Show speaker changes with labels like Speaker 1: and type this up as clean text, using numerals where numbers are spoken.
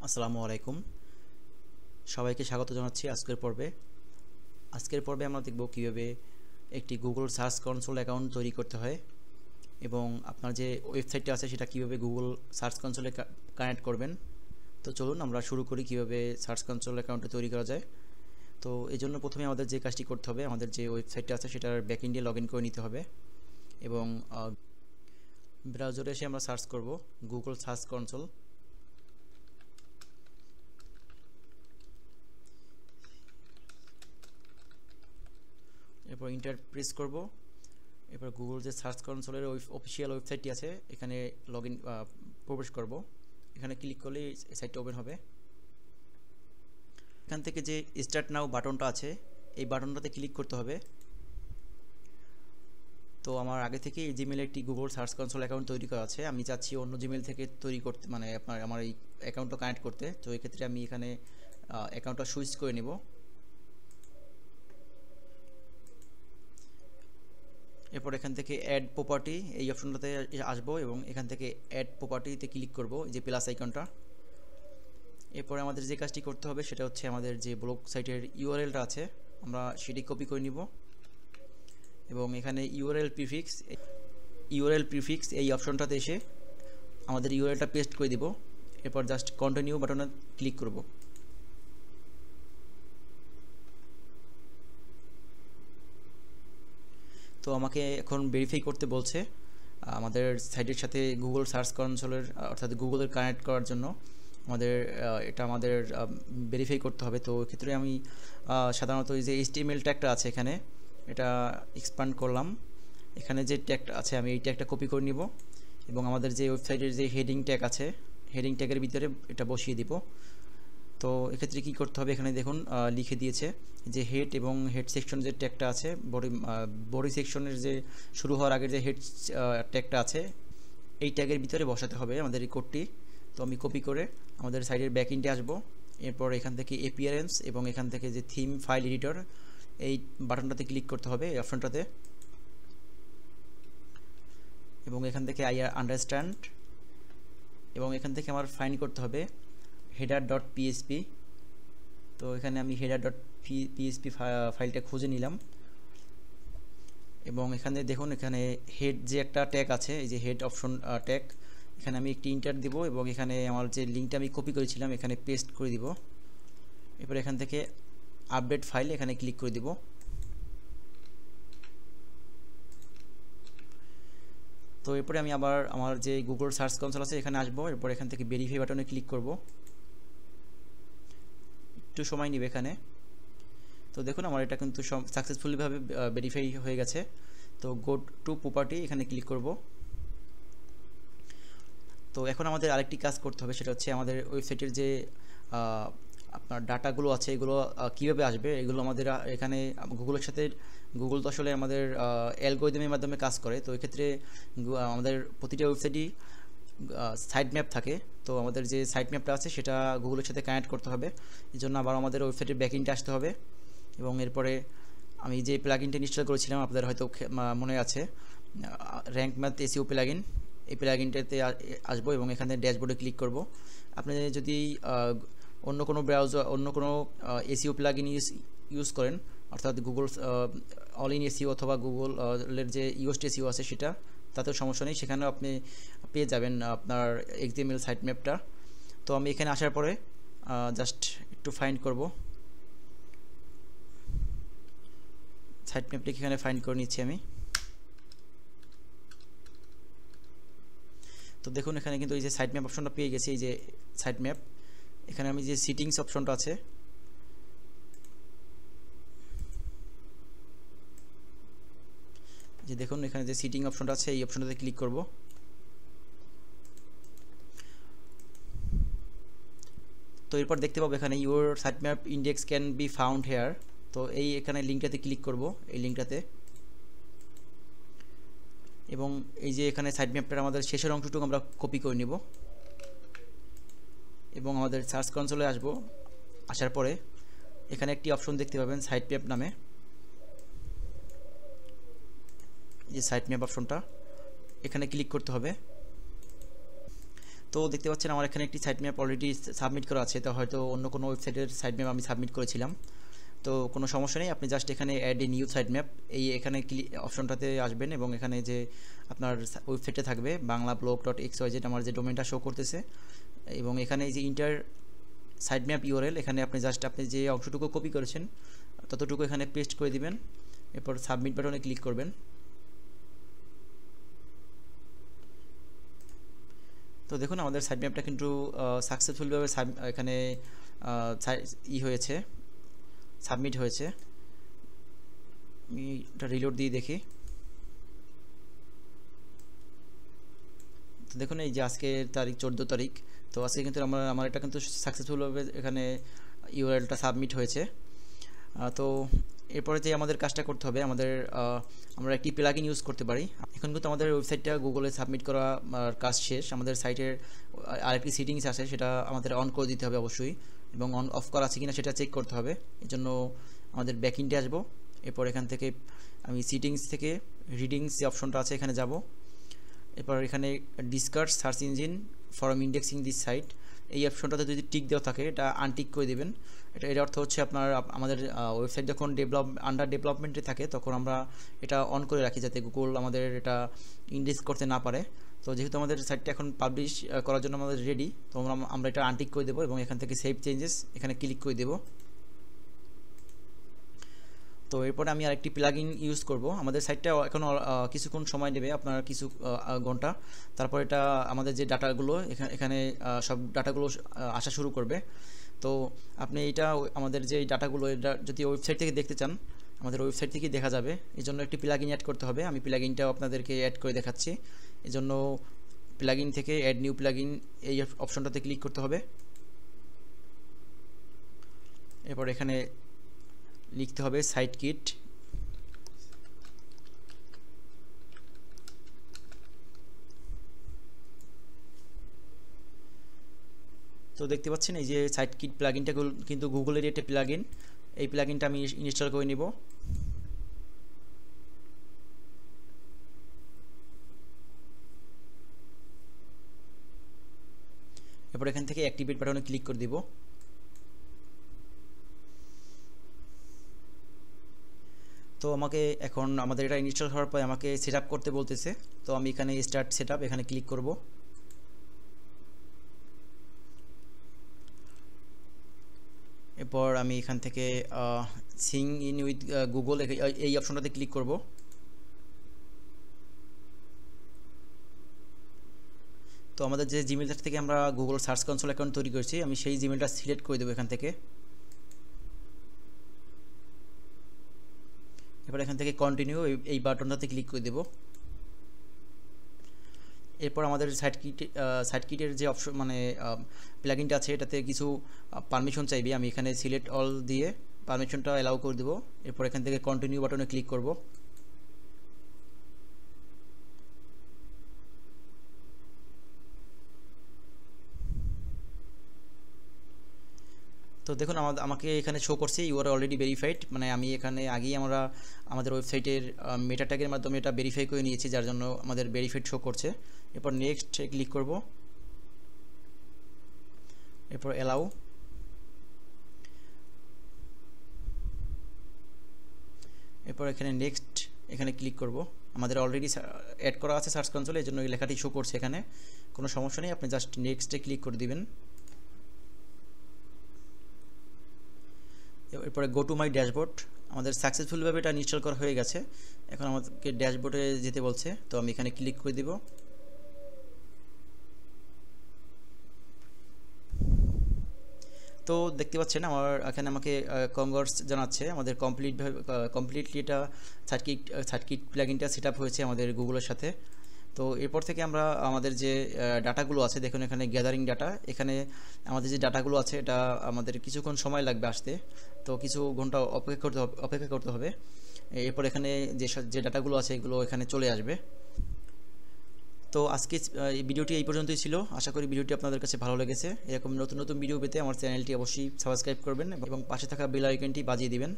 Speaker 1: আসসালামু আলাইকুম। সবাইকে স্বাগত জানাচ্ছি আজকের পর্বে আমরা দেখব কিভাবে একটি গুগল সার্চ কনসোল অ্যাকাউন্ট তৈরি করতে হয় এবং আপনার যে ওয়েবসাইটটা আছে সেটা কিভাবে গুগল সার্চ কনসোলে কানেক্ট করবেন। তো চলুন আমরা শুরু করি কিভাবে সার্চ কনসোল অ্যাকাউন্টটা তৈরি করা যায়। তো এই জন্য প্রথমে আমাদের যে কাজটি করতে হবে, আমাদের যে ওয়েবসাইটটা আছে সেটার ব্যাকএন্ডে লগইন করে নিতে হবে এবং ব্রাউজারে এসে আমরা সার্চ করব গুগল সার্চ কনসোল। এরপর ইন্টার প্রেস করব। এরপর গুগল যে সার্চ কনসোলের অফিসিয়াল ওয়েবসাইটটি আছে এখানে প্রবেশ করব। এখানে ক্লিক করলেই সাইটটা ওপেন হবে। এখান থেকে যে স্টার্ট নাও বাটনটা আছে এই বাটনটাতে ক্লিক করতে হবে। তো আমার আগে থেকে এই জিমেলে একটি গুগল সার্চ কনসোল অ্যাকাউন্ট তৈরি করা আছে, আমি চাচ্ছি অন্য জিমেল থেকে তৈরি করতে, মানে আমার এই অ্যাকাউন্টটা কানেক্ট করতে। তো এই ক্ষেত্রে আমি এখানে অ্যাকাউন্টটা সুইচ করে নেব। এরপর এখান থেকে অ্যাড প্রপার্টি এই অপশনটাতে আসবো এবং এখান থেকে অ্যাড প্রপার্টিতে ক্লিক করব, যে প্লাস আইকনটা। এরপরে আমাদের যে কাজটি করতে হবে সেটা হচ্ছে আমাদের যে ব্লগ সাইটের ইউআরএলটা আছে আমরা সেটি কপি করে নিব এবং এখানে ইউআরএল প্রিফিক্স এই অপশনটাতে এসে আমাদের ইউআরএলটা পেস্ট করে দিব। এরপর জাস্ট কন্টিনিউ বাটনে ক্লিক করব। তো আমাকে এখন ভেরিফাই করতে বলছে আমাদের সাইটের সাথে গুগল সার্চ কনসোলের অর্থাৎ গুগলের কানেক্ট করার জন্য এটা আমাদের ভেরিফাই করতে হবে। তো এক্ষেত্রে আমি সাধারণত এই যে HTML ট্যাগটা আছে এখানে এটা এক্সপ্যান্ড করলাম। এখানে যে ট্যাগটা আছে আমি এই ট্যাগটা কপি করে নিব এবং আমাদের যে ওয়েবসাইটের যে হেডিং ট্যাগ আছে হেডিং ট্যাগের ভিতরে এটা বসিয়ে দিব। তো এক্ষেত্রে কী করতে হবে, এখানে দেখুন লিখে দিয়েছে যে হেড এবং হেড সেকশন যে ট্যাগটা আছে বডি সেকশনের যে শুরু হওয়ার আগের যে হেড ট্যাগটা আছে এই ট্যাগের ভিতরে বসাতে হবে আমাদের এই কোডটি। তো আমি কপি করে আমাদের সাইডের ব্যাকএন্ডে আসব। এরপর এখান থেকে অ্যাপিয়ারেন্স এবং এখান থেকে যে থিম ফাইল এডিটর এই বাটনটাতে ক্লিক করতে হবে, এই অপশনটাতে। এবং এখান থেকে আন্ডারস্ট্যান্ড এবং এখান থেকে আমার ফাইন্ড করতে হবে header.php। তো এখানে আমি header.php ফাইলটা খুঁজে নিলাম এবং এখানে দেখুন এখানে হেড যে একটা ট্যাগ আছে, এই যে হেড অপশন ট্যাগ, এখানে আমি একটি ইন্টার দিব এবং এখানে আমার যে লিঙ্কটা আমি কপি করেছিলাম এখানে পেস্ট করে দিব। এরপর এখান থেকে আপডেট ফাইল এখানে ক্লিক করে দিব। তো এরপরে আমি আবার আমার যে গুগল সার্চ কনসোল আছে এখানে আসবো। এরপর এখান থেকে ভেরিফাই বাটনে ক্লিক করব, একটু সময় নেবে এখানে। তো দেখুন আমার এটা কিন্তু সাকসেসফুলিভাবে ভেরিফাই হয়ে গেছে। তো গো টু প্রপার্টি এখানে ক্লিক করব। তো এখন আমাদের আরেকটি কাজ করতে হবে, সেটা হচ্ছে আমাদের ওয়েবসাইটের যে আপনার ডাটাগুলো আছে এগুলো কীভাবে আসবে, এগুলো আমাদের এখানে গুগলের সাথে গুগল তো আসলে আমাদের অ্যালগরিদমের মাধ্যমে কাজ করে। তো এক্ষেত্রে আমাদের প্রতিটা ওয়েবসাইটই সাইট ম্যাপ থাকে। তো আমাদের যে সাইট ম্যাপটা আছে সেটা গুগলের সাথে কানেক্ট করতে হবে। এই জন্য আবার আমাদের ওয়েবসাইটের ব্যাকএন্ডে আসতে হবে এবং এরপরে আমি যে প্লাগইনটা ইনস্টল করেছিলাম আপনাদের হয়তো মনে আছে, র্যাঙ্ক ম্যাথ এসইও প্লাগইন, এই প্লাগইনটাতে আসবো এবং এখানে ড্যাশবোর্ডে ক্লিক করব। আপনি যদি অন্য কোনো ব্রাউজার অন্য কোনো এসইও প্লাগইন ইউজ করেন অর্থাৎ গুগল অল ইন এসইও অথবা গুগলের যে ইউএসটি এসইও আছে সেটা, তাতেও সমস্যা নেই, সেখানেও আপনি পেয়ে যাবেন আপনার XML সাইট ম্যাপটা। তো আমি এখানে আসার পরে জাস্ট একটু ফাইন্ড করব, সাইট ম্যাপটিকে এখানে ফাইন্ড করে নিচ্ছি আমি। তো দেখুন এখানে কিন্তু এই যে সাইট ম্যাপ অপশনটা পেয়ে গেছি, এই যে সাইট ম্যাপ। এখানে আমি যে সিটিংস অপশনটা আছে যে দেখুন এখানে যে সিটিং অপশনটা আছে এই অপশনটাতে ক্লিক করব। তো এরপর দেখতে পাবো এখানে your site map index can be found here. তো এই এখানে লিঙ্কটাতে ক্লিক করব, এই লিঙ্কটাতে। এবং এই যে এখানে সাইট ম্যাপটার আমাদের শেষের অংশটুকু আমরা কপি করে নিব এবং আমাদের সার্চ কনসোলে আসব। আসার পরে এখানে একটি অপশন দেখতে পাবেন সাইট ম্যাপ নামে, যে সাইট ম্যাপ অপশনটা এখানে ক্লিক করতে হবে। তো দেখতে পাচ্ছেন আমার এখানে একটি সাইট ম্যাপ অলরেডি সাবমিট করা আছে, তো হয়তো অন্য কোনো ওয়েবসাইটের সাইট ম্যাপ আমি সাবমিট করেছিলাম। তো কোনো সমস্যা নেই, আপনি জাস্ট এখানে add a new site map এখানে অপশনটাতে আসবেন এবং এখানে যে আপনার ওয়েবসাইটে থাকবে banglablog.xyz আমার যে ডোমেনটা শো করতেছে, এবং এখানে এই যে ইন্টার সাইট ম্যাপ ইউআরএল, এখানে আপনি জাস্ট আপনি যে অংশটুকু কপি করেছেন ততটুকু এখানে পেস্ট করে দিবেন, এরপর সাবমিট বাটনে ক্লিক করবেন। তো দেখুন আমাদের সাইট ম্যাপটা কিন্তু সাকসেসফুলভাবে এখানে হয়েছে, সাবমিট হয়েছে। আমি এটা রিলোড দিয়ে দেখি। তো দেখুন এই যে আজকের তারিখ 14 তারিখ, তো আজকে কিন্তু আমার এটা কিন্তু সাকসেসফুলভাবে এখানে ইউআরএলটা সাবমিট হয়েছে। তো এরপরে যে আমাদের কাজটা করতে হবে, আমরা একটি প্লাগইন ইউজ করতে পারি। এখন কিন্তু আমাদের ওয়েবসাইটটা গুগলে সাবমিট করা কাজ শেষ। আমাদের সাইটের আরেকটি সেটিংস আছে, সেটা আমাদের অন করে দিতে হবে অবশ্যই, এবং অন অফ করা আছে কিনা সেটা চেক করতে হবে। এই জন্য আমাদের ব্যাকইন্ডে আসবো, এরপর এখান থেকে আমি সেটিংস থেকে রিডিংস যে অপশনটা আছে এখানে যাব। এরপর এখানে discard search engine from indexing this site, এই অপশনটাতে যদি টিক দেওয়া থাকে এটা আনটিক করে দেবেন। এর অর্থ হচ্ছে আমাদের ওয়েবসাইট যখন আন্ডার ডেভেলপমেন্টে থাকে তখন আমরা এটা অন করে রাখি যাতে গুগল আমাদের এটা ইন্ডেক্স করতে না পারে। তো যেহেতু আমাদের সাইটটা এখন পাবলিশ করার জন্য আমাদের রেডি, তো আমরা এটা আনটিক করে দেবো এবং এখান থেকে সেভ চেঞ্জেস এখানে ক্লিক করে দেবো। তো এরপরে আমি আরেকটি প্লাগইন ইউজ করব। আমাদের সাইটটা এখন কিছুক্ষণ সময় নেবে, আপনার কিছু ঘন্টা, তারপর এটা আমাদের যে ডাটাগুলো এখানে সব ডাটাগুলো আসা শুরু করবে। তো আপনি এটা আমাদের যে ডাটাগুলো এটা যদি ওয়েবসাইট থেকে দেখতে চান আমাদের ওয়েবসাইট থেকেই দেখা যাবে। এই জন্য একটি প্লাগইন অ্যাড করতে হবে, আমি প্লাগইনটাও আপনাদেরকে অ্যাড করে দেখাচ্ছি। এই জন্য প্লাগইন থেকে অ্যাড নিউ প্লাগইন এই অপশনটাতে ক্লিক করতে হবে। এরপর এখানে লিখতে হবে সাইট কিট। তো দেখতে পাচ্ছেন এই যে সাইট কিট প্লাগইনটা কিন্তু গুগলের একটা প্লাগইন, এই প্লাগইনটা আমি ইনস্টল করে নিব। এরপর এখান থেকে অ্যাক্টিভেট বাটনে ক্লিক করে দিব। তো আমাকে এখন আমাদের এটা ইনস্টল হওয়ার পর আমাকে সেটআপ করতে বলতেছে, তো আমি এখানে স্টার্ট সেটআপ এখানে ক্লিক করব। এরপর আমি এখান থেকে সিং ইন উইথ গুগল এই অপশনটাতে ক্লিক করব। তো আমাদের যে জিমেলটা থেকে আমরা গুগল সার্চ কনসোল অ্যাকাউন্ট তৈরি করেছি আমি সেই জিমেলটা সিলেক্ট করে দেবো এখান থেকে। এরপর এখান থেকে কন্টিনিউ এই বাটনটাতে ক্লিক করে দেব। এরপর আমাদের সাইট কিটের যে অপশন প্লাগইনটা আছে এটাতে কিছু পারমিশন চাইবে, আমি এখানে সিলেক্ট অল দিয়ে পারমিশনটা অ্যালাউ করে দেব। এরপর এখান থেকে কন্টিনিউ বাটনে ক্লিক করব। তো দেখুন আমাকে এখানে শো করছে ইউ আর অলরেডি ভেরিফাইড, আমি এখানে আগেই আমাদের ওয়েবসাইটের মেটা ট্যাগের মাধ্যমে এটা ভেরিফাই করে নিয়েছি, যার জন্য আমাদের ভেরিফাইড শো করছে। এরপর নেক্সট ক্লিক করব, এরপর অ্যালাউ, এরপর এখানে নেক্সট এখানে ক্লিক করব। আমাদের অলরেডি অ্যাড করা আছে সার্চ কনসোলে, এই জন্য এই লেখাটি শো করছে এখানে, কোনো সমস্যা নেই, আপনি জাস্ট নেক্সটে ক্লিক করে দিবেন। এরপরে গো টু মাই ড্যাশবোর্ড, আমাদের সাকসেসফুলভাবে এটা ইনস্টল করা হয়ে গেছে। এখন আমাদেরকে ড্যাশবোর্ডে যেতে বলছে, তো আমি এখানে ক্লিক করে দিব। তো দেখতে পাচ্ছেন এখানে আমাকে কংগ্রেটস জানাচ্ছে, আমাদের কমপ্লিটলি এটা সার্কিট প্লাগইনটা সেট আপ হয়েছে আমাদের গুগলের সাথে। তো এরপর থেকে আমরা আমাদের যে ডাটাগুলো আছে, দেখুন এখানে গ্যাদারিং ডাটা, এখানে আমাদের যে ডাটাগুলো আছে এটা আমাদের কিছুক্ষণ সময় লাগবে আসতে, তো কিছু ঘন্টা অপেক্ষা করতে হবে। এরপর এখানে যে ডাটাগুলো আছে এগুলো এখানে চলে আসবে। তো আজকে এই ভিডিওটি এই পর্যন্তই ছিল, আশা করি ভিডিওটি আপনাদের কাছে ভালো লেগেছে। এরকম নতুন নতুন ভিডিও পেতে আমার চ্যানেলটি অবশ্যই সাবস্ক্রাইব করবেন এবং পাশে থাকা বেল আইকনটি বাজিয়ে দিবেন।